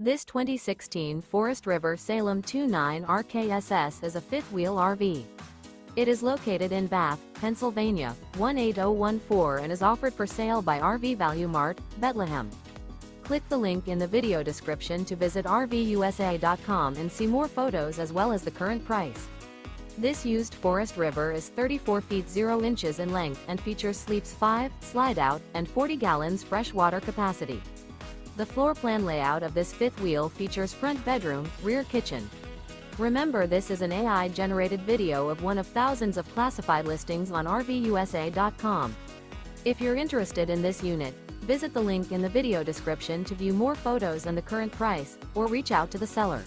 This 2016 Forest River Salem 29 RKSS is a fifth-wheel RV. It is located in Bath, Pennsylvania, 18014 and is offered for sale by RV Value Mart, Behtlehem. Click the link in the video description to visit RVUSA.com and see more photos as well as the current price. This used Forest River is 34 feet 0 inches in length and features sleeps 5, Slideout, and 40 gallons fresh water capacity. The floor plan layout of this fifth wheel features front bedroom, rear kitchen. Remember, this is an AI-generated video of one of thousands of classified listings on RVUSA.com. If you're interested in this unit, visit the link in the video description to view more photos and the current price, or reach out to the seller.